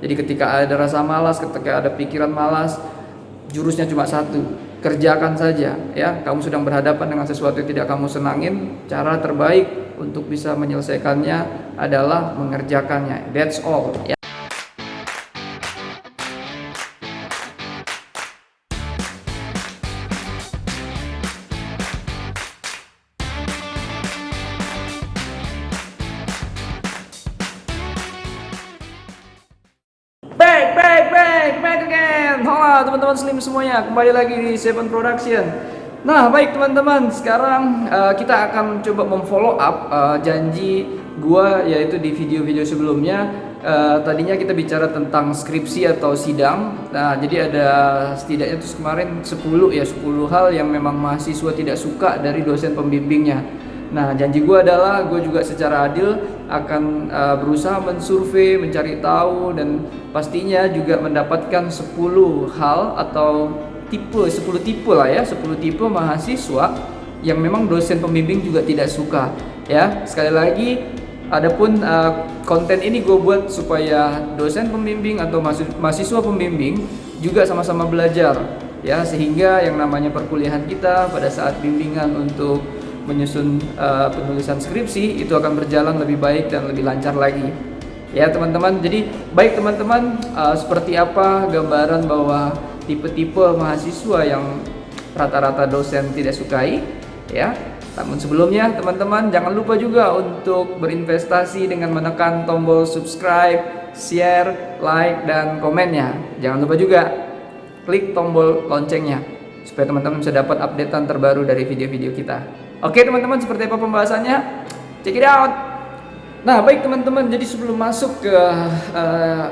Jadi ketika ada rasa malas, ketika ada pikiran malas, jurusnya cuma satu, kerjakan saja ya. Kamu sedang berhadapan dengan sesuatu yang tidak kamu senangin, cara terbaik untuk bisa menyelesaikannya adalah mengerjakannya. That's all ya. Back again. Halo teman-teman Slim semuanya, kembali lagi di Seven Production. Nah, baik teman-teman, sekarang kita akan coba memfollow up janji gua, yaitu di video-video sebelumnya. Tadinya kita bicara tentang skripsi atau sidang. Nah, jadi ada setidaknya tuh kemarin 10 hal yang memang mahasiswa tidak suka dari dosen pembimbingnya. Nah, janji gue adalah gue juga secara adil akan berusaha mensurvei, mencari tahu, dan pastinya juga mendapatkan 10 hal atau 10 tipe lah ya, 10 tipe mahasiswa yang memang dosen pembimbing juga tidak suka ya. Sekali lagi, adapun konten ini gue buat supaya dosen pembimbing atau mahasiswa pembimbing juga sama-sama belajar ya, sehingga yang namanya perkuliahan kita pada saat bimbingan untuk menyusun penulisan skripsi itu akan berjalan lebih baik dan lebih lancar lagi ya teman-teman. Jadi baik teman-teman, seperti apa gambaran bahwa tipe-tipe mahasiswa yang rata-rata dosen tidak sukai ya. Namun sebelumnya teman-teman jangan lupa juga untuk berinvestasi dengan menekan tombol subscribe, share, like, dan komennya. Jangan lupa juga klik tombol loncengnya supaya teman-teman bisa dapat updatean terbaru dari video-video kita. Oke teman-teman, seperti apa pembahasannya? Check it out. Nah baik teman-teman, jadi sebelum masuk ke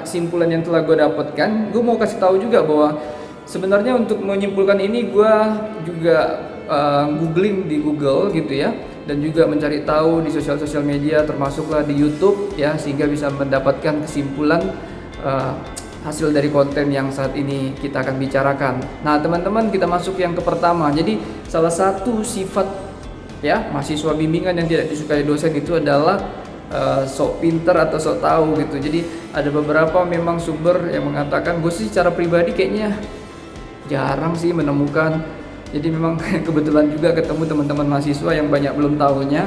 kesimpulan yang telah gue dapatkan, gue mau kasih tahu juga bahwa sebenarnya untuk menyimpulkan ini gue juga googling di Google gitu ya, dan juga mencari tahu di sosial media, termasuklah di YouTube ya, sehingga bisa mendapatkan kesimpulan hasil dari konten yang saat ini kita akan bicarakan. Nah teman-teman, kita masuk yang ke pertama. Jadi salah satu sifat ya mahasiswa bimbingan yang tidak disukai dosen itu adalah sok pinter atau sok tahu gitu. Jadi ada beberapa memang sumber yang mengatakan, gue sih secara pribadi kayaknya jarang sih menemukan. Jadi memang kebetulan juga ketemu teman-teman mahasiswa yang banyak belum tahunya,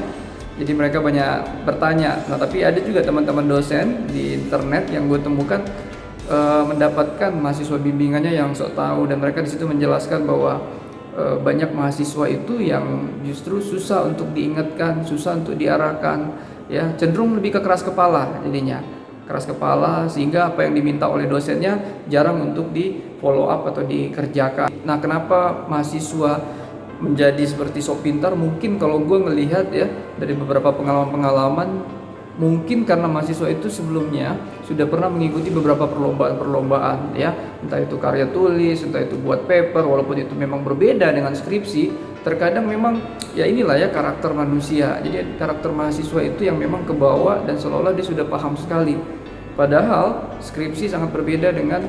jadi mereka banyak bertanya. Nah tapi ada juga teman-teman dosen di internet yang gue temukan mendapatkan mahasiswa bimbingannya yang sok tahu, dan mereka di situ menjelaskan bahwa banyak mahasiswa itu yang justru susah untuk diingatkan, susah untuk diarahkan ya, cenderung lebih ke keras kepala, jadinya keras kepala, sehingga apa yang diminta oleh dosennya jarang untuk di follow up atau dikerjakan. Nah kenapa mahasiswa menjadi seperti sok pintar? Mungkin kalau gue melihat ya dari beberapa pengalaman, mungkin karena mahasiswa itu sebelumnya sudah pernah mengikuti beberapa perlombaan ya, entah itu karya tulis, entah itu buat paper, walaupun itu memang berbeda dengan skripsi. Terkadang memang ya inilah ya karakter manusia, jadi karakter mahasiswa itu yang memang kebawa dan seolah-olah dia sudah paham sekali, padahal skripsi sangat berbeda dengan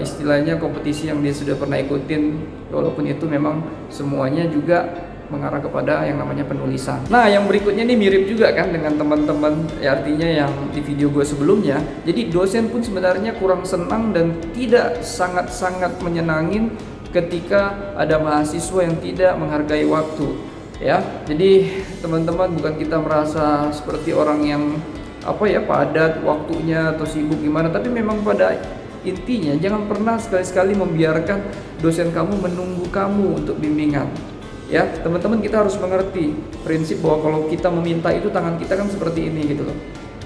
istilahnya kompetisi yang dia sudah pernah ikutin, walaupun itu memang semuanya juga mengarah kepada yang namanya penulisan. Nah yang berikutnya ini mirip juga kan dengan teman-teman ya, artinya yang di video gue sebelumnya. Jadi dosen pun sebenarnya kurang senang dan tidak sangat-sangat menyenangin ketika ada mahasiswa yang tidak menghargai waktu ya. Jadi teman-teman, bukan kita merasa seperti orang yang apa ya padat waktunya atau sibuk gimana, tapi memang pada intinya jangan pernah sekali-sekali membiarkan dosen kamu menunggu kamu untuk bimbingan. Ya teman-teman, kita harus mengerti prinsip bahwa kalau kita meminta itu tangan kita kan seperti ini gitu loh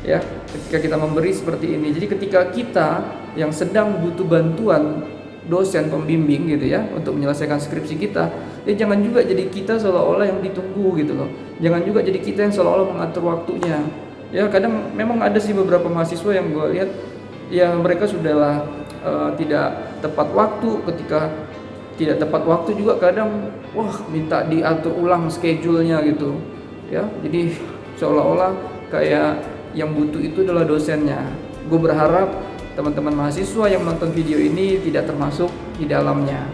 ya, ketika kita memberi seperti ini. Jadi ketika kita yang sedang butuh bantuan dosen pembimbing gitu ya untuk menyelesaikan skripsi kita, ya jangan juga jadi kita seolah-olah yang ditunggu gitu loh. Jangan juga jadi kita yang seolah-olah mengatur waktunya ya. Kadang memang ada sih beberapa mahasiswa yang gue lihat ya, mereka sudahlah tidak tepat waktu. Ketika tidak tepat waktu juga kadang minta diatur ulang schedule-nya gitu ya. Jadi seolah-olah kayak yang butuh itu adalah dosennya. Gue berharap teman-teman mahasiswa yang menonton video ini tidak termasuk di dalamnya.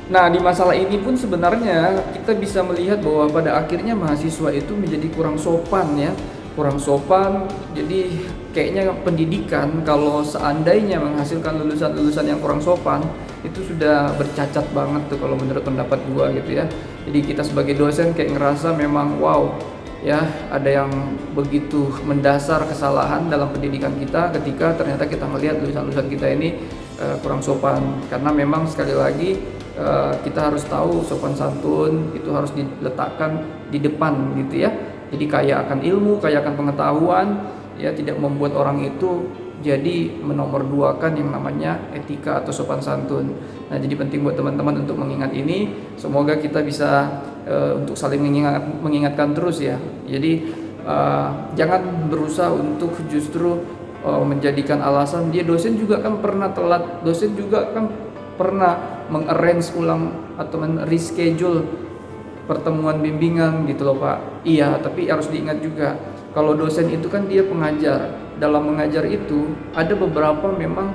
Nah di masalah ini pun sebenarnya kita bisa melihat bahwa pada akhirnya mahasiswa itu menjadi kurang sopan ya, kurang sopan. Jadi kayaknya pendidikan kalau seandainya menghasilkan lulusan-lulusan yang kurang sopan itu sudah bercacat banget tuh kalau menurut pendapat gua gitu ya. Jadi kita sebagai dosen kayak ngerasa memang wow ya, ada yang begitu mendasar kesalahan dalam pendidikan kita ketika ternyata kita melihat lulusan-lulusan kita ini kurang sopan. Karena memang sekali lagi kita harus tahu sopan santun itu harus diletakkan di depan gitu ya. Jadi kaya akan ilmu, kaya akan pengetahuan, ya, tidak membuat orang itu jadi menomorduakan yang namanya etika atau sopan santun. Nah, jadi penting buat teman-teman untuk mengingat ini. Semoga kita bisa untuk saling mengingatkan terus ya. Jadi jangan berusaha untuk justru menjadikan alasan dia dosen juga kan pernah telat, dosen juga kan pernah mengarrange ulang atau reschedule pertemuan bimbingan gitu loh Pak. Iya, tapi harus diingat juga kalau dosen itu kan dia pengajar. Dalam mengajar itu ada beberapa memang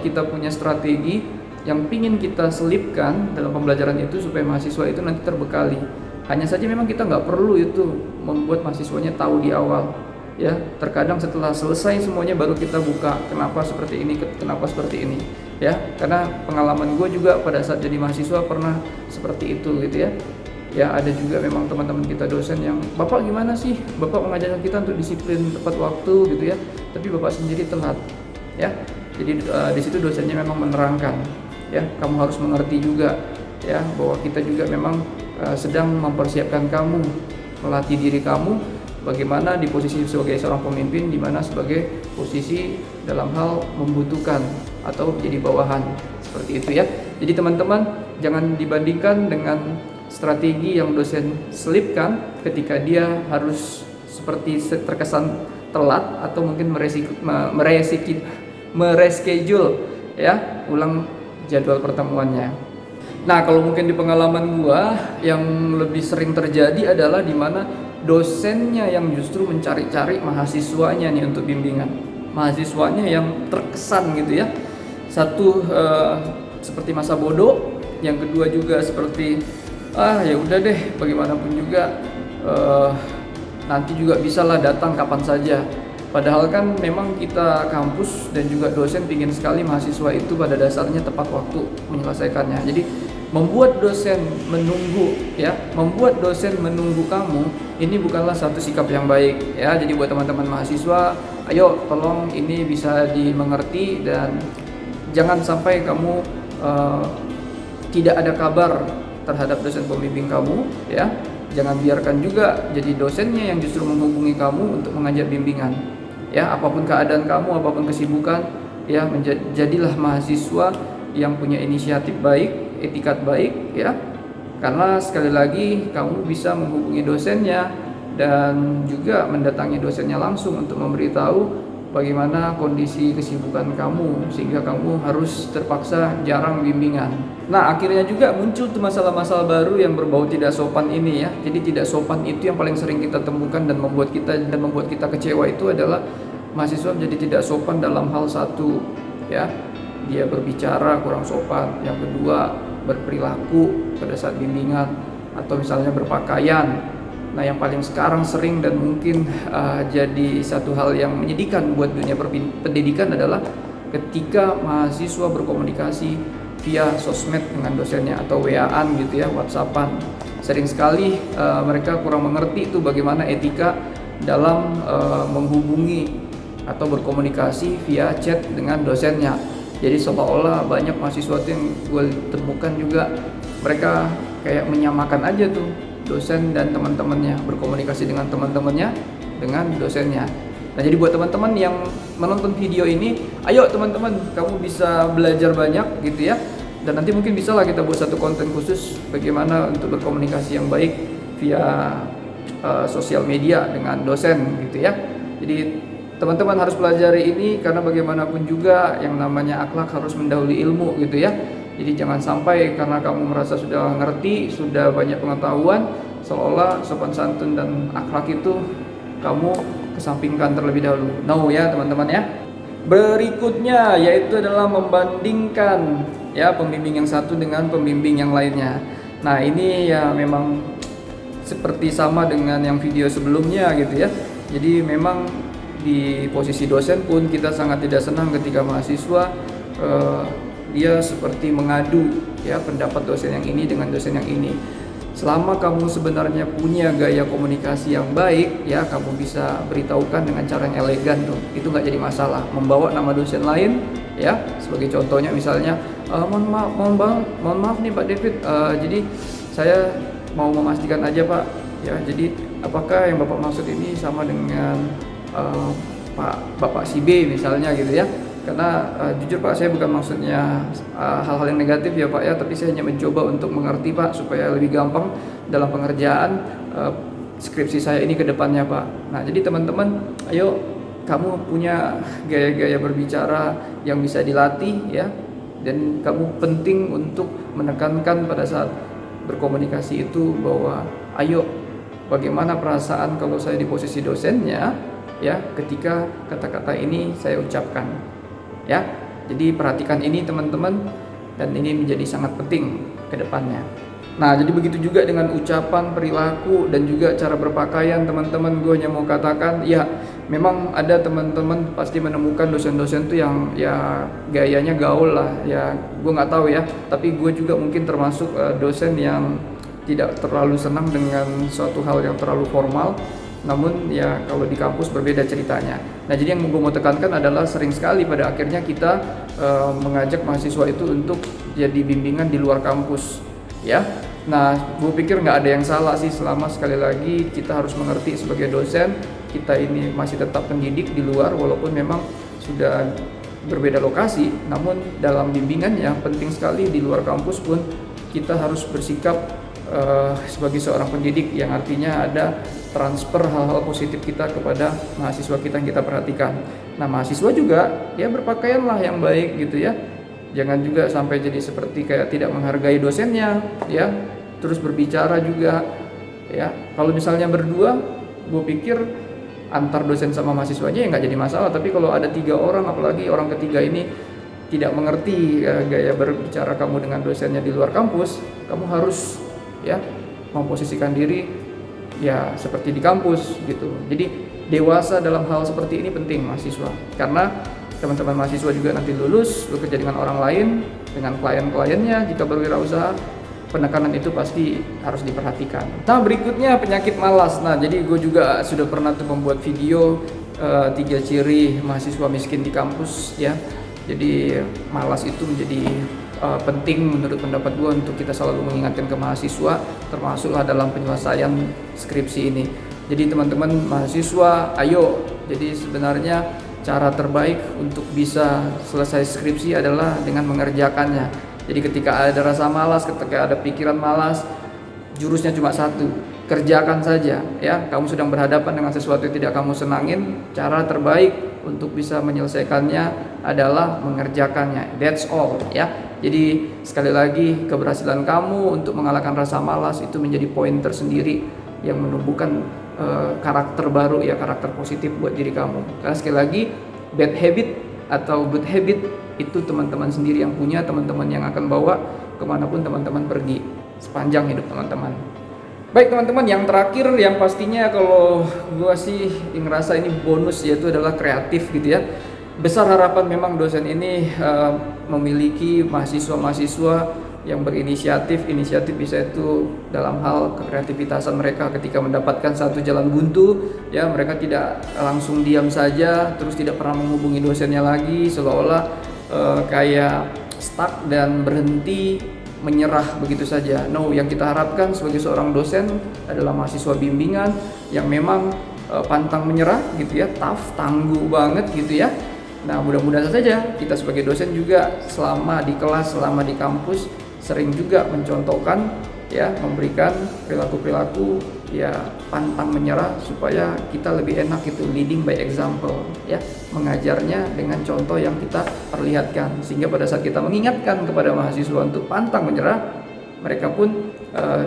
kita punya strategi yang pingin kita selipkan dalam pembelajaran itu supaya mahasiswa itu nanti terbekali. Hanya saja memang kita nggak perlu itu membuat mahasiswanya tahu di awal. Ya, terkadang setelah selesai semuanya baru kita buka kenapa seperti ini, kenapa seperti ini. Ya, karena pengalaman gue juga pada saat jadi mahasiswa pernah seperti itu gitu ya. Ya, ada juga memang teman-teman kita dosen yang, "Bapak gimana sih? Bapak mengajarkan kita untuk disiplin tepat waktu gitu ya, tapi Bapak sendiri telat." Ya. Jadi di situ dosennya memang menerangkan, ya, kamu harus mengerti juga ya bahwa kita juga memang sedang mempersiapkan kamu, melatih diri kamu bagaimana di posisi sebagai seorang pemimpin, di mana sebagai posisi dalam hal membutuhkan atau jadi bawahan. Seperti itu ya. Jadi teman-teman jangan dibandingkan dengan strategi yang dosen selipkan ketika dia harus seperti terkesan telat atau mungkin mereschedule ya ulang jadwal pertemuannya. Nah, kalau mungkin di pengalaman gua yang lebih sering terjadi adalah di mana dosennya yang justru mencari-cari mahasiswanya nih untuk bimbingan. Mahasiswanya yang terkesan gitu ya. Satu seperti masa bodoh, yang kedua juga seperti ya udah deh bagaimanapun juga nanti juga bisalah datang kapan saja. Padahal kan memang kita kampus dan juga dosen pingin sekali mahasiswa itu pada dasarnya tepat waktu menyelesaikannya. Jadi membuat dosen menunggu ya, membuat dosen menunggu kamu ini bukanlah satu sikap yang baik ya. Jadi buat teman-teman mahasiswa, ayo tolong ini bisa dimengerti dan jangan sampai kamu tidak ada kabar terhadap dosen pembimbing kamu ya. Jangan biarkan juga jadi dosennya yang justru menghubungi kamu untuk mengajar bimbingan. Ya, apapun keadaan kamu, apapun kesibukan, ya jadilah mahasiswa yang punya inisiatif baik, etikat baik ya. Karena sekali lagi kamu bisa menghubungi dosennya dan juga mendatangi dosennya langsung untuk memberitahu bagaimana kondisi kesibukan kamu sehingga kamu harus terpaksa jarang bimbingan. Nah, akhirnya juga muncul tuh masalah-masalah baru yang berbau tidak sopan ini ya. Jadi tidak sopan itu yang paling sering kita temukan dan membuat kita kecewa itu adalah mahasiswa menjadi tidak sopan dalam hal satu ya. Dia berbicara kurang sopan, yang kedua berperilaku pada saat bimbingan atau misalnya berpakaian. Nah, yang paling sekarang sering dan mungkin jadi satu hal yang menyedihkan buat dunia pendidikan adalah ketika mahasiswa berkomunikasi via sosmed dengan dosennya atau WA-an gitu ya, WhatsApp-an. Sering sekali mereka kurang mengerti itu bagaimana etika dalam menghubungi atau berkomunikasi via chat dengan dosennya. Jadi seolah-olah banyak mahasiswa yang gue temukan juga mereka kayak menyamakan aja tuh dosen dan teman-temannya, berkomunikasi dengan teman-temannya dengan dosennya. Nah, jadi buat teman-teman yang menonton video ini, ayo teman-teman, kamu bisa belajar banyak gitu ya. Dan nanti mungkin bisa lah kita buat satu konten khusus bagaimana untuk berkomunikasi yang baik via sosial media dengan dosen gitu ya. Jadi teman-teman harus pelajari ini karena bagaimanapun juga yang namanya akhlak harus mendahului ilmu gitu ya. Jadi jangan sampai karena kamu merasa sudah ngerti, sudah banyak pengetahuan, seolah sopan santun dan akhlak itu kamu kesampingkan terlebih dahulu. No ya teman-teman ya. Berikutnya yaitu adalah membandingkan ya pembimbing yang satu dengan pembimbing yang lainnya. Nah, ini ya memang seperti sama dengan yang video sebelumnya gitu ya. Jadi memang di posisi dosen pun kita sangat tidak senang ketika mahasiswa eh, dia seperti mengadu ya pendapat dosen yang ini dengan dosen yang ini. Selama kamu sebenarnya punya gaya komunikasi yang baik, ya kamu bisa beritahukan dengan cara yang elegan tuh, itu nggak jadi masalah. Membawa nama dosen lain, ya sebagai contohnya misalnya, mohon maaf nih Pak David, jadi saya mau memastikan aja Pak, ya jadi apakah yang Bapak maksud ini sama dengan eh, Bapak si B misalnya gitu ya. Karena jujur Pak, saya bukan maksudnya hal-hal yang negatif ya Pak ya, tapi saya hanya mencoba untuk mengerti Pak supaya lebih gampang dalam pengerjaan skripsi saya ini ke depannya Pak. Nah jadi teman-teman, ayo kamu punya gaya-gaya berbicara yang bisa dilatih ya, dan kamu penting untuk menekankan pada saat berkomunikasi itu bahwa ayo bagaimana perasaan kalau saya di posisi dosennya ya ketika kata-kata ini saya ucapkan. Ya, jadi perhatikan ini teman-teman, dan ini menjadi sangat penting ke depannya. Nah, jadi begitu juga dengan ucapan, perilaku, dan juga cara berpakaian teman-teman. Gue hanya mau katakan, ya memang ada teman-teman pasti menemukan dosen-dosen tuh yang ya gayanya gaul lah. Ya, gue nggak tahu ya. Tapi gue juga mungkin termasuk dosen yang tidak terlalu senang dengan suatu hal yang terlalu formal. Namun ya kalau di kampus berbeda ceritanya. Nah jadi yang gue mau tekankan adalah sering sekali pada akhirnya kita mengajak mahasiswa itu untuk jadi bimbingan di luar kampus ya. Nah gue pikir nggak ada yang salah sih, selama sekali lagi kita harus mengerti sebagai dosen kita ini masih tetap pendidik di luar walaupun memang sudah berbeda lokasi. Namun dalam bimbingan yang penting sekali di luar kampus pun kita harus bersikap sebagai seorang pendidik, yang artinya ada transfer hal-hal positif kita kepada mahasiswa kita yang kita perhatikan. Nah mahasiswa juga ya berpakaianlah yang baik gitu ya, jangan juga sampai jadi seperti kayak tidak menghargai dosennya ya, terus berbicara juga ya. Kalau misalnya berdua, gue pikir antar dosen sama mahasiswanya ya nggak jadi masalah, tapi kalau ada 3 orang, apalagi orang ketiga ini tidak mengerti gaya berbicara kamu dengan dosennya di luar kampus, kamu harus ya memposisikan diri ya seperti di kampus gitu. Jadi dewasa dalam hal seperti ini penting mahasiswa, karena teman-teman mahasiswa juga nanti lulus bekerja dengan orang lain, dengan klien-kliennya jika berwirausaha, penekanan itu pasti harus diperhatikan. Nah berikutnya penyakit malas. Nah jadi gue juga sudah pernah tuh membuat video 3 ciri mahasiswa miskin di kampus ya. Jadi malas itu menjadi penting menurut pendapat gue untuk kita selalu mengingatkan ke mahasiswa, termasuklah dalam penyelesaian skripsi ini. Jadi teman-teman mahasiswa, ayo, jadi sebenarnya cara terbaik untuk bisa selesai skripsi adalah dengan mengerjakannya. Jadi ketika ada rasa malas, ketika ada pikiran malas, jurusnya cuma satu, kerjakan saja ya. Kamu sedang berhadapan dengan sesuatu yang tidak kamu senangin, cara terbaik untuk bisa menyelesaikannya adalah mengerjakannya. That's all ya. Jadi sekali lagi, keberhasilan kamu untuk mengalahkan rasa malas itu menjadi poin tersendiri yang menumbuhkan karakter baru ya, karakter positif buat diri kamu. Karena sekali lagi, bad habit atau good habit itu teman-teman sendiri yang punya, teman-teman yang akan bawa kemanapun teman-teman pergi sepanjang hidup teman-teman. Baik teman-teman, yang terakhir yang pastinya kalau gue sih ngerasa ini bonus, yaitu adalah kreatif gitu ya. Besar harapan memang dosen ini memiliki mahasiswa-mahasiswa yang berinisiatif. Inisiatif bisa itu dalam hal kreativitasan mereka ketika mendapatkan satu jalan buntu ya, mereka tidak langsung diam saja terus tidak pernah menghubungi dosennya lagi, seolah-olah kayak stuck dan berhenti, menyerah begitu saja. No, yang kita harapkan sebagai seorang dosen adalah mahasiswa bimbingan yang memang pantang menyerah gitu ya, tough, tangguh banget gitu ya. Nah mudah-mudahan saja kita sebagai dosen juga selama di kelas, selama di kampus sering juga mencontohkan ya, memberikan perilaku-perilaku ya pantang menyerah, supaya kita lebih enak itu leading by example ya, mengajarnya dengan contoh yang kita perlihatkan, sehingga pada saat kita mengingatkan kepada mahasiswa untuk pantang menyerah, mereka pun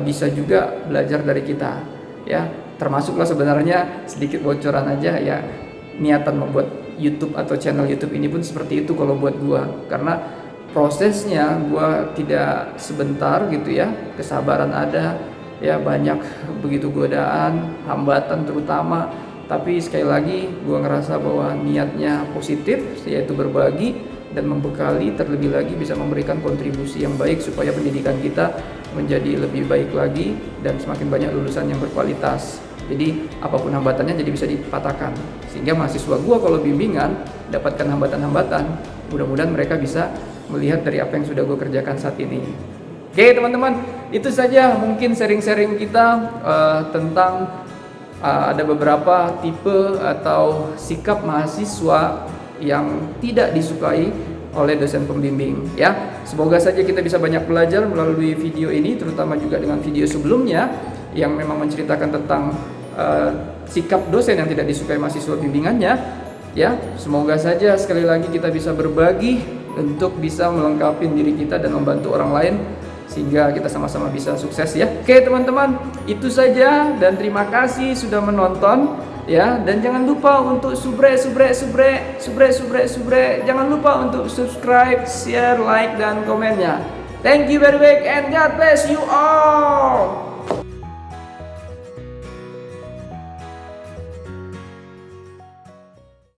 bisa juga belajar dari kita ya. Termasuklah sebenarnya sedikit bocoran aja ya, niatan membuat YouTube atau channel YouTube ini pun seperti itu kalau buat gua, karena prosesnya gua tidak sebentar gitu ya, kesabaran ada ya, banyak begitu godaan, hambatan terutama Tapi sekali lagi gue ngerasa bahwa niatnya positif, yaitu berbagi dan membekali, terlebih lagi bisa memberikan kontribusi yang baik supaya pendidikan kita menjadi lebih baik lagi dan semakin banyak lulusan yang berkualitas. Jadi apapun hambatannya jadi bisa dipatahkan, sehingga mahasiswa gue kalau bimbingan dapatkan hambatan-hambatan, mudah-mudahan mereka bisa melihat dari apa yang sudah gue kerjakan saat ini. Oke teman-teman, itu saja mungkin sharing-sharing kita tentang ada beberapa tipe atau sikap mahasiswa yang tidak disukai oleh dosen pembimbing ya. Semoga saja kita bisa banyak belajar melalui video ini, terutama juga dengan video sebelumnya yang memang menceritakan tentang sikap dosen yang tidak disukai mahasiswa bimbingannya ya. Semoga saja sekali lagi kita bisa berbagi untuk bisa melengkapi diri kita dan membantu orang lain sehingga kita sama-sama bisa sukses ya. Oke teman-teman, itu saja dan terima kasih sudah menonton ya, dan jangan lupa untuk jangan lupa untuk subscribe, share, like dan komennya. Thank you very much and God bless you all.